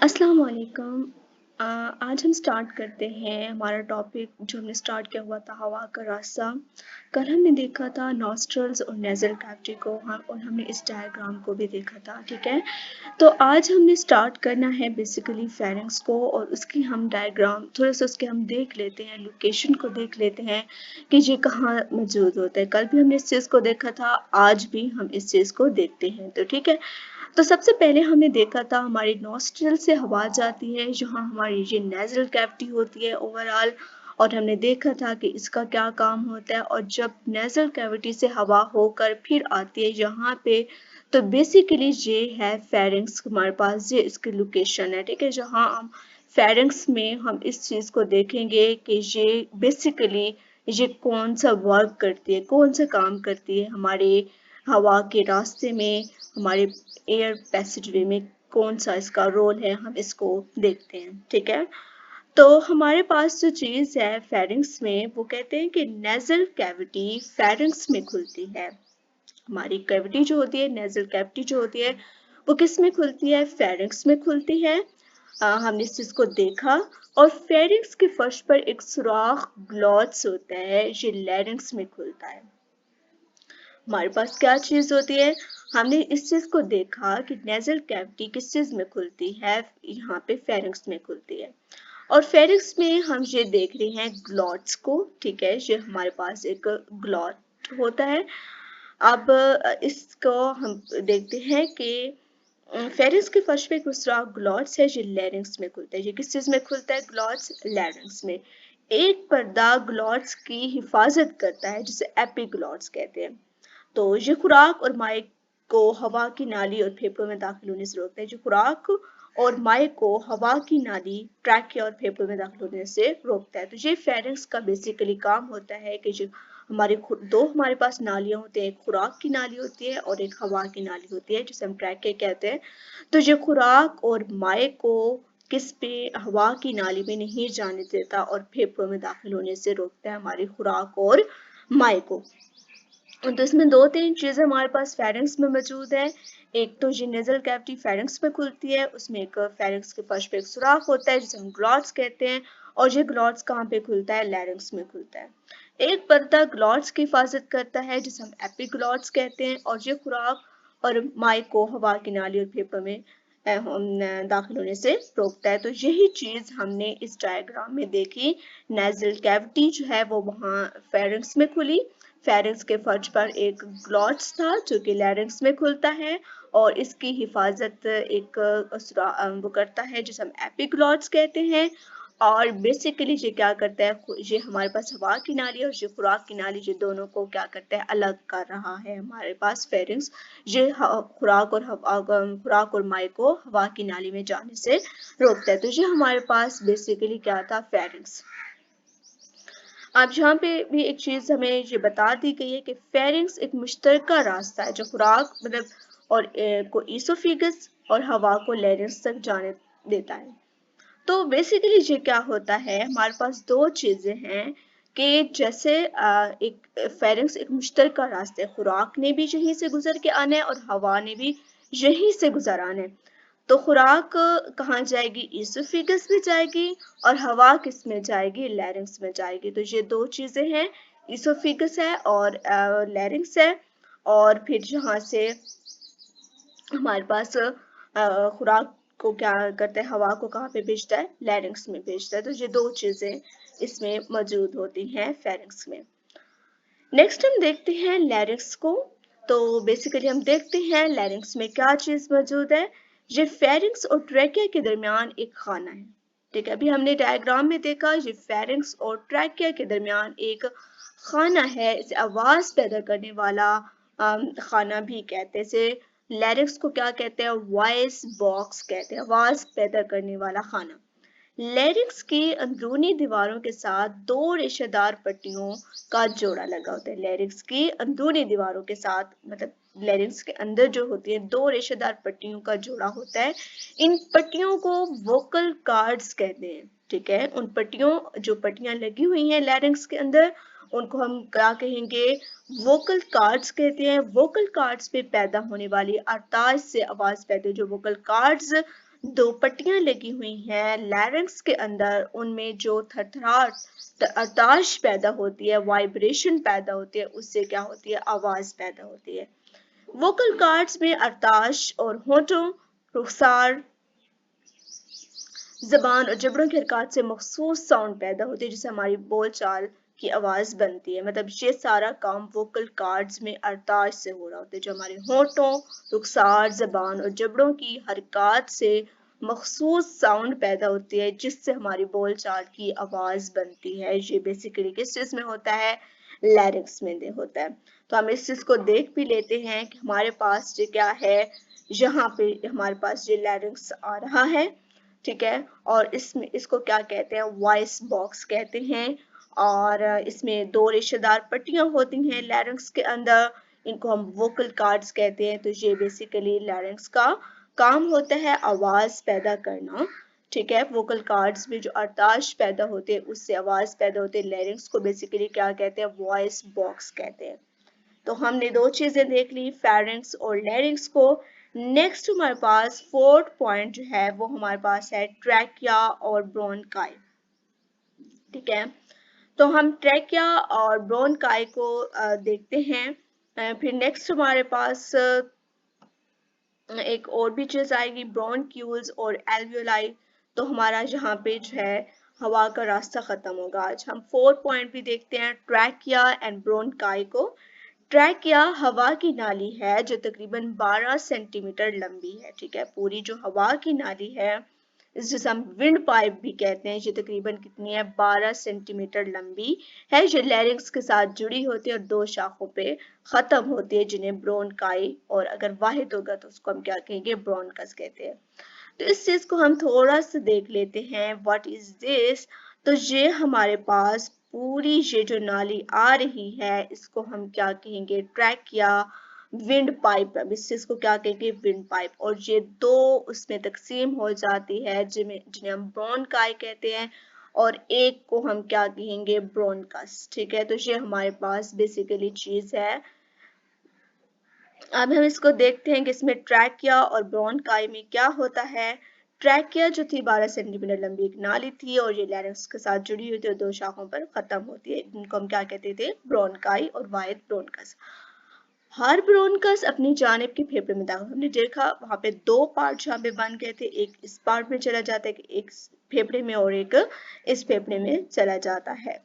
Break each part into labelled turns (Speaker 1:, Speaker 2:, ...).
Speaker 1: अस्सलाम वालेकुम। आज हम स्टार्ट करते हैं हमारा टॉपिक जो हमने स्टार्ट किया हुआ था हवा का रास्ता। कल हमने देखा था नॉस्ट्रल्स और नेज़ल कैविटी को और हमने इस डायग्राम को भी देखा था, ठीक है। तो आज हमने स्टार्ट करना है बेसिकली फेरिंग्स को और उसकी हम डायग्राम थोड़ा सा उसके हम देख लेते हैं, लोकेशन को देख लेते हैं कि ये कहाँ मौजूद होता है। कल भी हमने इस चीज़ को देखा था, आज भी हम इस चीज़ को देखते हैं, तो ठीक है। तो सबसे पहले हमने देखा था हमारी नॉस्ट्रल से हवा जाती है जहाँ हमारी ये नेज़ल कैविटी होती है ओवरऑल, और हमने देखा था कि इसका क्या काम होता है। और जब नेज़ल कैविटी से हवा होकर फिर आती है यहाँ पे, तो बेसिकली ये है फेरिंग्स। हमारे पास ये इसकी लोकेशन है, ठीक है। जहाँ हम फेरिंग्स में हम इस चीज़ को देखेंगे कि ये बेसिकली ये कौन सा वर्क करती है, कौन सा काम करती है हमारे हवा के रास्ते में, हमारे एयर पैसेजवे में कौन सा इसका रोल है, हम इसको देखते हैं, ठीक है। तो हमारे पास जो चीज़ है फेरिंग्स में, वो कहते हैं कि नेज़ल कैविटी फेरिंग्स में खुलती है। हमारी कैविटी जो होती है, नेज़ल कैविटी जो होती है, वो किस में खुलती है? फेरिंग्स में खुलती है। हमने इस चीज़ को देखा। और फेरिंग्स के फर्श पर एक सुराख ग्लॉट्स होता है, ये लैरिंग्स में खुलता है। हमारे पास क्या चीज़ होती है? हमने इस चीज़ को देखा कि नेज़ल कैविटी किस चीज़ में खुलती है, यहाँ पे फेरिंग्स में खुलती है। और फेरिंग्स में हम ये देख रहे हैं ग्लॉट्स को, ठीक है। ये हमारे पास एक ग्लॉट होता है। अब इसको हम देखते हैं कि फेरिंग्स के फर्श पे दूसरा ग्लॉट्स है, ये लैरिंग्स में खुलता है। ये किस चीज़ में खुलता है? ग्लॉट्स लैरिंग्स में। एक पर्दा ग्लॉट्स की हिफाजत करता है जिसे एपिग्लॉट्स कहते हैं। तो ये खुराक और माए को हवा की नाली और फेफड़ों में दाखिल होने से रोकता है। जो खुराक और माए को हवा की नाली, ट्रैकिया और फेफड़ों में दाखिल होने से रोकता है। तो ये फेरिंग्स का बेसिकली काम होता है कि जो दो हमारे पास नालियां होती हैं, एक खुराक की नाली होती है और एक हवा की नाली होती है जिसे हम ट्रैकिया कहते हैं। तो ये खुराक और माए को किस पे? हवा की नाली में नहीं जाने देता और फेफड़ों में दाखिल होने से रोकता है हमारी खुराक और माए को। तो इसमें दो तीन चीज़ें हमारे पास फेरिंग्स में मौजूद है। एक तो ये नेज़ल कैविटी फेरिंग्स में खुलती है, उसमें एक फेरिंग्स के फर्श पे एक सुराख होता है जिसे हम ग्लॉट्स कहते हैं। और ये ग्लॉट्स कहाँ पे खुलता है? लैरिंग्स में खुलता है। एक पर्दा ग्लॉट्स की हिफाजत करता है जिसे हम एपिग्लॉट्स कहते हैं, और ये खुराक और माए को हवा की नाली और फेफड़ों में दाखिल होने से रोकता है। तो यही चीज़ हमने इस डायग्राम में देखी। नेज़ल कैविटी जो है वो वहाँ फेरिंग्स में खुली। फेरिंग्स के फर्श पर एक ग्लॉट्स था जो कि लैरिंग्स में खुलता है, और इसकी हिफाजत एक वो करता है जिसे हम एपिग्लॉट्स कहते हैं। और बेसिकली ये क्या करता है? ये हमारे पास हवा की नाली और ये खुराक की नाली, ये दोनों को क्या करता है? अलग कर रहा है हमारे पास फेरिंग्स। ये खुराक और माए को हवा की नाली में जाने से रोकता है। तो ये हमारे पास बेसिकली क्या था? फेरिंग्स। अब यहाँ पे भी एक चीज़ हमें ये बता दी गई है कि फेरिंग्स एक मुश्तरका रास्ता है जो खुराक और को ईसोफेगस और हवा को लैरिंग्स तक जाने देता है। तो बेसिकली ये क्या होता है? हमारे पास दो चीज़ें हैं कि जैसे एक फेरिंग्स एक मुश्तरका रास्ता है, खुराक ने भी यहीं से गुजर के आना है और हवा ने भी यहीं से गुजर आना है। तो खुराक कहाँ जाएगी? ईसोफेगस में जाएगी, और हवा किस में जाएगी? लैरिंग्स में जाएगी। तो ये दो चीजें हैं, ईसोफेगस है और लैरिंग्स है। और फिर यहाँ से हमारे पास खुराक को क्या करता है? हवा को कहाँ पे भेजता है? लैरिंग्स में भेजता है। तो ये दो चीजें इसमें मौजूद होती हैं फेरिंग्स में। नेक्स्ट हम देखते हैं लैरिंग्स को। तो बेसिकली हम देखते हैं लैरिंग्स में क्या चीज मौजूद है। ये फेरिंग्स और ट्रैकिया के दरमियान एक खाना है, ठीक है। अभी हमने डायग्राम में देखा ये फेरिंग्स और ट्रैकिया के दरमियान एक खाना है, इसे आवाज पैदा करने वाला खाना भी कहते हैं। इसे लैरिंग्स को क्या कहते हैं? वॉइस बॉक्स कहते हैं, आवाज पैदा करने वाला खाना। लैरिंग्स की अंदरूनी दीवारों के साथ दो रेशेदार पट्टियों का जोड़ा लगा होता है। लैरिंग्स की अंदरूनी दीवारों के साथ मतलब लैरिंग्स के अंदर जो होती है दो रेशेदार पट्टियों का जोड़ा होता है। इन पट्टियों को वोकल कार्ड्स कहते हैं, ठीक है। उन पट्टियों जो पट्टियां लगी हुई हैं लैरिंग्स के अंदर, उनको हम क्या कहेंगे? वोकल कार्ड्स कहते हैं। वोकल कार्ड्स पे पैदा होने वाली आर्ताज से आवाज पैदा, जो वोकल कार्ड्स दो पट्टियां लगी हुई हैं लैरिंक्स के अंदर, उनमें जो थरथराहट अरताश पैदा होती है, वाइब्रेशन पैदा होती है, उससे क्या होती है, आवाज पैदा होती है। वोकल कार्ड्स में अरताश और होठों, रुखसार, जबान और जबड़ों की हरकत से मखसूस साउंड पैदा होती है जिससे हमारी बोलचाल की आवाज बनती है। मतलब ये सारा काम वोकल कार्ड्स में अरताश से हो रहा होता है, जो हमारे होठों, रुखसार, जबान और जबड़ों की हरकत से मखसूस साउंड पैदा होती है जिससे हमारी बोलचाल की आवाज बनती है। ये बेसिकली किस चीज में होता है, लैरिक्स में होता है। तो हम इस चीज को देख भी लेते हैं कि हमारे पास ये क्या है, यहाँ पे हमारे पास ये लैरिक्स आ रहा है, ठीक है। और इसमें इसको क्या कहते हैं, वॉइस बॉक्स कहते हैं। और इसमें दो रेशेदार पट्टियां होती हैं लैरिंक्स के अंदर, इनको हम वोकल कार्ड्स कहते हैं। तो ये बेसिकली लैरिंक्स का काम होता है आवाज पैदा करना, ठीक है। वोकल कार्ड्स में जो अरताश पैदा होते हैं उससे आवाज पैदा होती है। लैरिंक्स को बेसिकली क्या कहते हैं, वॉइस बॉक्स कहते हैं। तो हमने दो चीजें देख ली, फेरिंक्स और लैरिंक्स को। नेक्स्ट हमारे पास फोर्थ पॉइंट जो है वो हमारे पास है ट्रैकिया और ब्रोनकाई, ठीक है। तो हम ट्रैकिया और ब्रोनकाई को देखते हैं। फिर नेक्स्ट हमारे पास एक और भी चीज आएगी, ब्रोनक्यूल्स और एल्वियोलाई। तो हमारा यहाँ पे जो है हवा का रास्ता खत्म होगा। आज हम 4 पॉइंट भी देखते हैं, ट्रैकिया एंड ब्रोनकाई को। ट्रैकिया हवा की नाली है जो तकरीबन 12 सेंटीमीटर लंबी है, ठीक है। पूरी जो हवा की नाली है, जिसे हम विंड पाइप भी कहते हैं, ये तकरीबन कितनी है, 12 सेंटीमीटर लंबी है। ये लैरिंक्स के साथ जुड़ी होती है और दो शाखों पे खत्म होती है जिन्हें ब्रोनकाई, और अगर वाहिद होगा तो उसको हम क्या कहेंगे, ब्रोनकस कहते हैं। तो इस चीज को हम थोड़ा सा देख लेते हैं, व्हाट इज दिस। तो ये हमारे पास पूरी ये जो नाली आ रही है इसको हम क्या कहेंगे, ट्रैकिया विंड पाइप। अब इस चीज को क्या कहेंगे, विंड पाइप। और ये दो उसमें तकसीम हो जाती है जिन्हें जिन्हें हम ब्रोनकाई कहते हैं, और एक को हम क्या कहेंगे, ब्रोनकस, ठीक है। तो ये हमारे पास बेसिकली चीज है। अब हम इसको देखते हैं कि इसमें ट्रैकिया और ब्रोनकाई में क्या होता है। ट्रैकिया जो थी 12 सेंटीमीटर लंबी एक नाली थी और ये लैरिंक्स के साथ जुड़ी हुई थी और दो शाखों पर खत्म होती है, इनको हम क्या कहते थे, ब्रोनकाई और वाहिद ब्रोनकस। हर ब्रोनकस अपनी जानिब के फेफड़े में दाखिल, हमने देखा वहां पे दो पार्ट यहाँ पे बन गए थे, एक इस पार्ट में चला जाता है, एक फेफड़े में और एक इस फेफड़े में चला जाता है।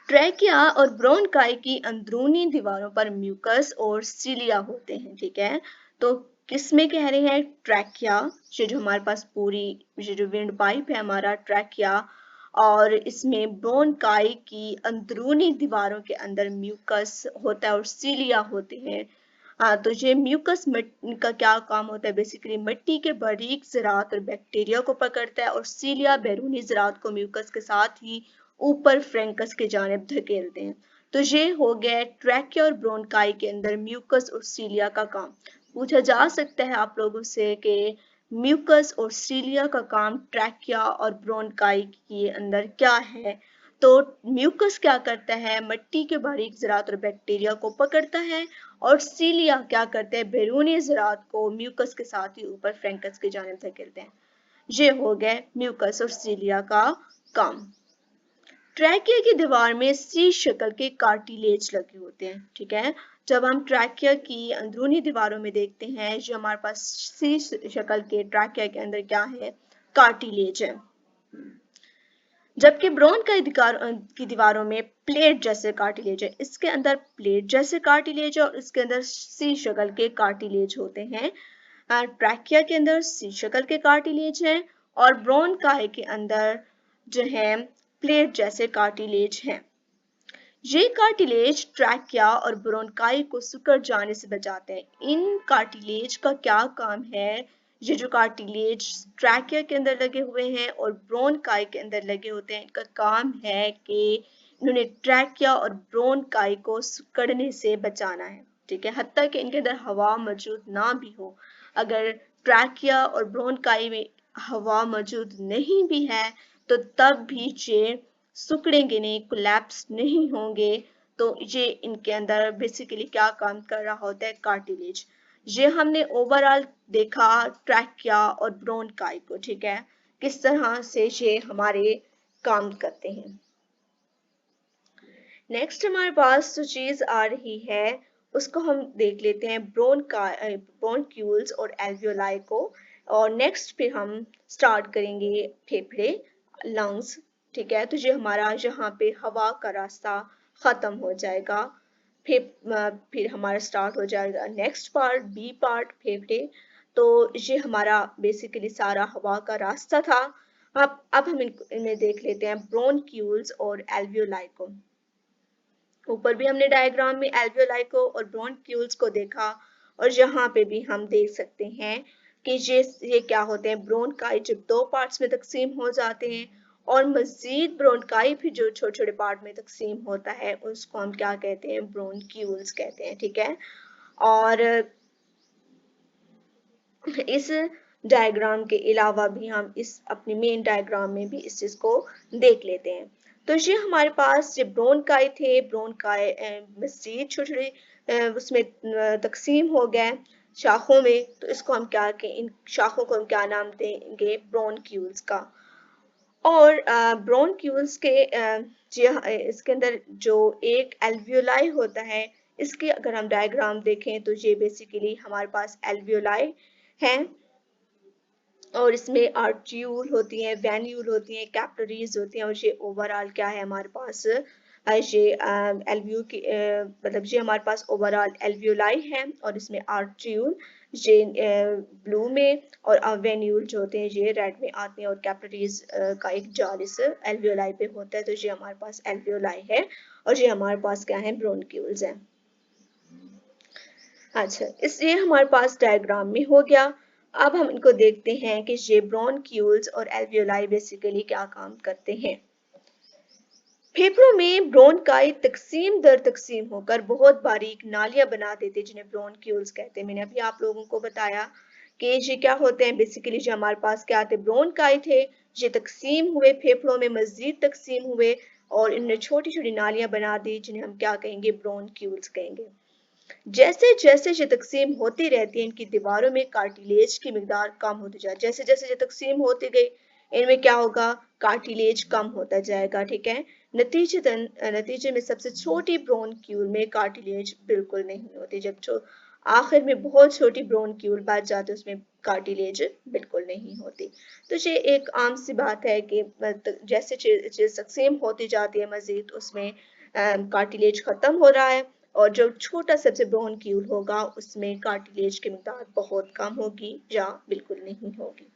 Speaker 1: ट्रैकिया और ब्रोनकाई की अंदरूनी दीवारों पर म्यूकस और सीलिया होते हैं, ठीक है। तो किसमें कह रहे हैं, ट्रैकिया, ये जो हमारे पास पूरी ये जो विंड पाइप है हमारा ट्रैकिया, और इसमें ब्रोनकाई की अंदरूनी दीवारों के अंदर म्यूकस होता है और सीलिया होते हैं। तो ये म्यूकस का क्या काम होता है, बेसिकली मिट्टी के बारीक ज़रात और बैक्टीरिया को पकड़ता है, और सीलिया बैरूनी ज़रात को म्यूकस के साथ ही ऊपर फ्रैंकस की जानिब धकेलते हैं। तो ये हो गया ट्रैकिया और ब्रोनकाई के अंदर म्यूकस और सीलिया का काम। पूछा जा सकता है आप लोगों से कि म्यूकस और सीलिया का काम ट्रैकिया और ब्रोनकाई के अंदर क्या है। तो म्यूकस क्या करता है, मिट्टी के बारीक ज़रात और बैक्टीरिया को पकड़ता है, और सीलिया क्या करते हैं, बैरूनी ज़रात को म्यूकस के साथ ही ऊपर फ्रैंकस की जानिब धकेलते हैं। ये हो गया म्यूकस और सीलिया का काम। ट्रैकिया की दीवार में सी शक्ल के कार्टिलेज लगे होते हैं, ठीक है। जब हम ट्रैकिया की अंदरूनी दीवारों में देखते हैं, जो हमारे पास सी शक्ल के ट्रैकिया के अंदर क्या है, कार्टिलेज है। जबकि ब्रोन की दीवारों में प्लेट जैसे कार्टिलेज है, इसके अंदर प्लेट जैसे कार्टिलेज है और इसके अंदर सी शक्ल के कार्टिलेज होते हैं। ट्रैकिया के अंदर सी शक्ल के कार्टिलेज हैं और ब्रोनकाई के अंदर जो है प्लेट जैसे कार्टिलेज हैं। ये कार्टिलेज ट्रैकिया और ब्रोनकाई को सिकुड़ जाने से बचाते हैं। इन कार्टिलेज का क्या काम है, ये जो कार्टिलेज ट्रैकिया के अंदर लगे हुए हैं और ब्रोनकाई के अंदर लगे होते हैं, इनका काम है कि इन्होंने ट्रैकिया और ब्रोनकाई को सिकुड़ने से बचाना है, ठीक है। हत्ता कि इनके अंदर हवा मौजूद ना भी हो, अगर ट्रैकिया और ब्रोनकाई में हवा मौजूद नहीं भी है तो तब भी ये सिकुड़ेंगे नहीं, कोलैप्स नहीं होंगे। तो ये इनके अंदर बेसिकली क्या काम कर रहा होता है, कार्टिलेज। ये हमने ओवरऑल देखा, ट्रैक किया और ब्रोंकाई को, ठीक है, किस तरह से ये हमारे काम करते हैं। नेक्स्ट हमारे पास जो चीज आ रही है उसको हम देख लेते हैं, ब्रोंक्यूल्स और एल्वियोलाई को। और नेक्स्ट फिर हम स्टार्ट करेंगे फेफड़े, लंग्स, ठीक है। तो ये हमारा यहाँ पे हवा का रास्ता खत्म हो जाएगा। फिर हमारा स्टार्ट हो जाएगा नेक्स्ट पार्ट, बी पार्ट, फेफड़े। तो ये हमारा बेसिकली सारा हवा का रास्ता था। अब हम इनमें देख लेते हैं ब्रोंक्यूल्स और एल्वियोलाई को। ऊपर भी हमने डायग्राम में एल्वियोलाई को और ब्रोंक्यूल्स को देखा, और यहाँ पे भी हम देख सकते हैं कि ये क्या होते हैं, ब्रोंकाई जब दो पार्ट्स में तकसीम हो जाते हैं और मजीद ब्रोंकाई भी जो छोटे छोटे पार्ट में तकसीम होता है उसको हम क्या कहते हैं, ब्रोंक्यूल्स कहते हैं, ठीक है। और इस डायग्राम के अलावा भी हम इस अपनी मेन डायग्राम में भी इस चीज को देख लेते हैं। तो ये हमारे पास ये ब्रोंकाई थे, ब्रोंकाई मजीद छोटे छोटे उसमें तकसीम हो गए शाखों में। तो इसको हम क्या कहें, इन शाखों को हम क्या नाम देंगे, ब्रोंक्यूल्स का। और ब्रोंक्यूल्स के इसके अंदर जो एक एल्वियोलाई होता है, इसकी अगर हम डायग्राम देखें तो ये बेसिकली हमारे पास एल्वियोलाई हैं, और इसमें आर्ट्यूल होती हैं, वेन्यूल होती हैं, कैपिलरीज होती हैं, और ये ओवरऑल क्या है हमारे पास, ये एल्वियो की मतलब ये हमारे पास ओवरऑल एल्वियोलाई है, और इसमें आर्ट्यूल ये ब्लू में, और वेन्यूल जो होते हैं ये रेड में आते हैं, और कैपिलरीज का एक जाल इस एल्वियोलाई पे होता है। तो ये हमारे पास एल्वियोलाई है, और ये हमारे पास क्या है, ब्रोंक्यूल्स है। अच्छा, इसलिए हमारे पास डायग्राम में हो गया। अब हम इनको देखते हैं कि ये ब्रोंक्यूल्स और एल्वियोलाई बेसिकली क्या काम करते हैं। फेफड़ों में ब्रोंकाई तकसीम दर तकसीम होकर बहुत बारीक नालियां बना देते, जिन्हें ब्रोंक्यूल्स कहते हैं। मैंने अभी आप लोगों को बताया कि ये क्या होते हैं, बेसिकली जो हमारे पास क्या थे, ब्रोंकाई थे, ये तकसीम हुए, फेफड़ों में मजीद तकसीम हुए, और इनने छोटी छोटी नालियां बना दी, जिन्हें हम क्या कहेंगे, ब्रोंक्यूल्स कहेंगे। जैसे जैसे ये तकसीम होती रहती है, इनकी दीवारों में कार्टिलेज की मिकदार कम होती जाए, जैसे जैसे ये तकसीम होती गई इनमें क्या होगा, कार्टिलेज कम होता जाएगा, ठीक है। नतीजे में सबसे छोटी ब्रोंक्यूल में कार्टिलेज बिल्कुल नहीं होती, जब आखिर में बहुत छोटी ब्रोंक्यूल बच जाती है उसमें कार्टिलेज बिल्कुल नहीं होती। तो ये एक आम सी बात है कि जैसे चीज तकसीम होती जाती है मजीद उसमें कार्टिलेज खत्म हो रहा है, और जो छोटा सबसे ब्रोंक्यूल होगा उसमें कार्टिलेज की मिकदार बहुत कम होगी या बिल्कुल नहीं होगी।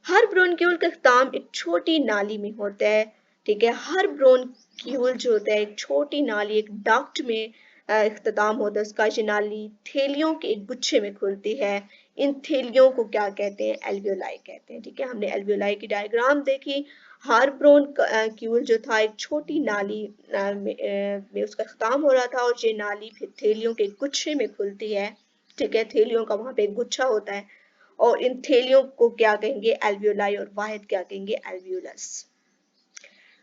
Speaker 1: हर ब्रोंक्यूल का इख्तिताम एक छोटी नाली में होता है, ठीक है। हर ब्रोंक्यूल जो होता है एक छोटी नाली, एक डक्ट में इख्तिताम होता है उसका। ये नाली थैलियों के एक गुच्छे में खुलती है। इन थैलियों को क्या कहते हैं, एल्वियोलाई कहते हैं, ठीक है। हमने एल्वियोलाई की डायग्राम देखी। हर ब्रोंक्यूल जो था एक छोटी नाली में उसका इख्तिताम हो रहा था, और ये नाली फिर थैलियों के गुच्छे में खुलती है, ठीक है। थैलियों का वहां पे एक गुच्छा होता है, और इन थैलियों को क्या कहेंगे, एल्वियोलाई, और वाहिद क्या कहेंगे, एल्वियोलस।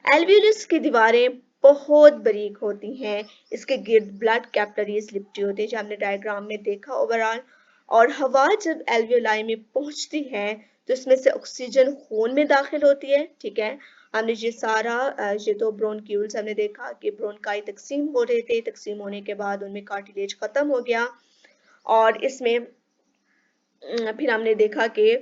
Speaker 1: एल्वियोलस की दीवारें बहुत बारीक होती हैं, इसके गिर्द ब्लड कैपिलरीज लिपटी होती है, जो हमने डायग्राम में देखा ओवरऑल। और हवा जब एल्वियोलाई में पहुंचती है तो इसमें से ऑक्सीजन खून में दाखिल होती है, ठीक है। हमने ये सारा ये तो ब्रोंक्यूल्स हमने देखा कि ब्रोंकाई तकसीम हो रहे थे, तकसीम होने के बाद उनमें कार्टिलेज खत्म हो गया, और इसमें फिर हमने देखा कि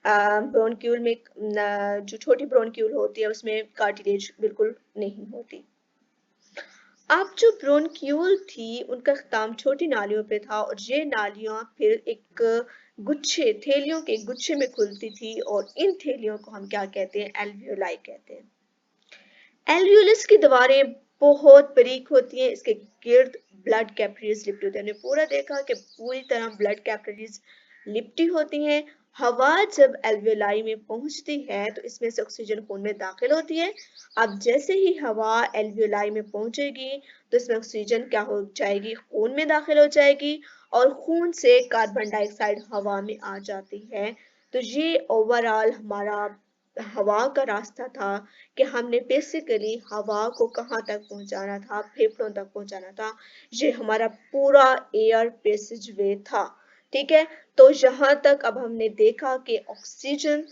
Speaker 1: ब्रोंक्यूल में जो छोटी ब्रोंक्यूल होती है उसमें कार्टिलेज बिल्कुल नहीं होती। अब जो ब्रोंक्यूल थी उनका इख्तिताम छोटी नालियों पे था, और ये नालियां फिर एक गुच्छे, थैलियों के गुच्छे में खुलती थी, और इन थैलियों को हम क्या कहते हैं, एल्वियोलाई कहते हैं। एल्वियोलस की दीवारें बहुत बारीक होती हैं, इसके गिर्द ब्लड कैपिलरीज लिपटी होती है। हमने पूरा देखा कि पूरी तरह ब्लड कैपिलरीज लिपटी होती हैं। हवा जब एल्वियोलाई में पहुंचती है तो इसमें से ऑक्सीजन खून में दाखिल होती है। अब जैसे ही हवा एल्वियोलाई में पहुंचेगी तो इसमें ऑक्सीजन क्या हो जाएगी, खून में दाखिल हो जाएगी, और खून से कार्बन डाइऑक्साइड हवा में आ जाती है। तो ये ओवरऑल हमारा हवा का रास्ता था कि हमने बेसिकली हवा को कहाँ तक पहुंचाना था, फेफड़ों तक पहुंचाना था। ये हमारा पूरा एयर पैसेज वे था, ठीक है। तो यहाँ तक अब हमने देखा कि ऑक्सीजन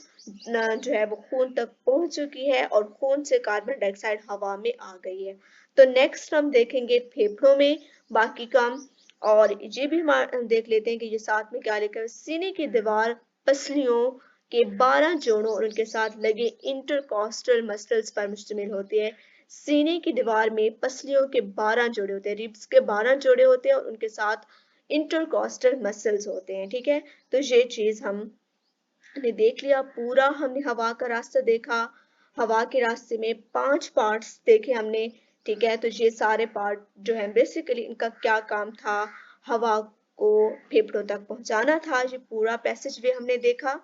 Speaker 1: जो है वो खून तक पहुंच चुकी है और खून से कार्बन डाइऑक्साइड हवा में आ गई है। तो नेक्स्ट हम देखेंगे फेफड़ों में बाकी काम, और ये भी हम देख लेते हैं कि ये साथ में क्या लिखा है। सीने की दीवार पसलियों के 12 जोड़ों और उनके साथ लगे इंटरकॉस्टल मसल्स पर मुश्तमिल होती है। सीने की दीवार में पसलियों के 12 जोड़े होते हैं, रिब्स के 12 जोड़े होते हैं और उनके साथ इंटरकॉस्टल मसल्स होते हैं। ठीक है, तो ये चीज हमने देख लिया। पूरा हमने हवा का रास्ता देखा, हवा के रास्ते में 5 पार्ट्स देखे हमने। ठीक है, तो ये सारे पार्ट जो है बेसिकली इनका क्या काम था, हवा को फेफड़ों तक पहुंचाना था। ये पूरा पैसेज वे हमने देखा।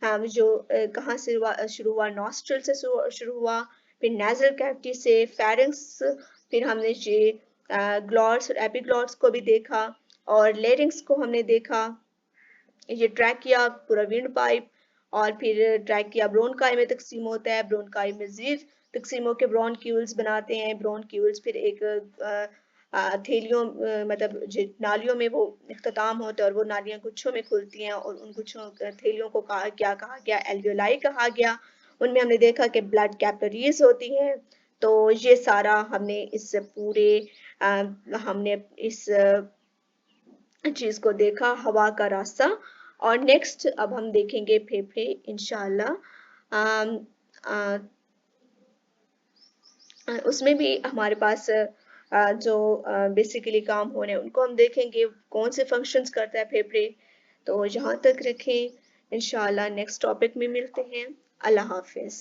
Speaker 1: हम जो कहाँ से शुरू हुआ, नॉस्ट्रल से शुरू हुआ, फिर नेजल कैविटी से फेरिंक्स, फिर हमने ये ग्लॉट्स और एपिग्लॉट्स को भी देखा, और लेरिंग्स को हमने देखा। ये ट्रैकिया पूरा विंड पाइप, और फिर ट्रैकिया ब्रोनकाई में तकसीम होता है, ब्रोनकाई में मजीद तकसीम होकर ब्रोनक्यूल्स बनाते हैं, ब्रोनक्यूल्स फिर एक थैलियों मतलब नालियों में वो इख्तिताम होता है और वो नालियां गुच्छों में खुलती हैं, और उन गुच्छों थैलियों को क्या कहा गया, एल्वियोलाई कहा गया। उनमें हमने देखा कि ब्लड कैपिलरीज होती हैं। तो ये सारा हमने इस पूरे हमने इस चीज को देखा, हवा का रास्ता। और नेक्स्ट अब हम देखेंगे फेफड़े इंशाल्लाह। अम, अ, उसमें भी हमारे पास जो बेसिकली काम होने उनको हम देखेंगे, कौन से फंक्शंस करता है फेफड़े। तो यहाँ तक रखें, इंशाल्लाह नेक्स्ट टॉपिक में मिलते हैं। अल्लाह हाफिज।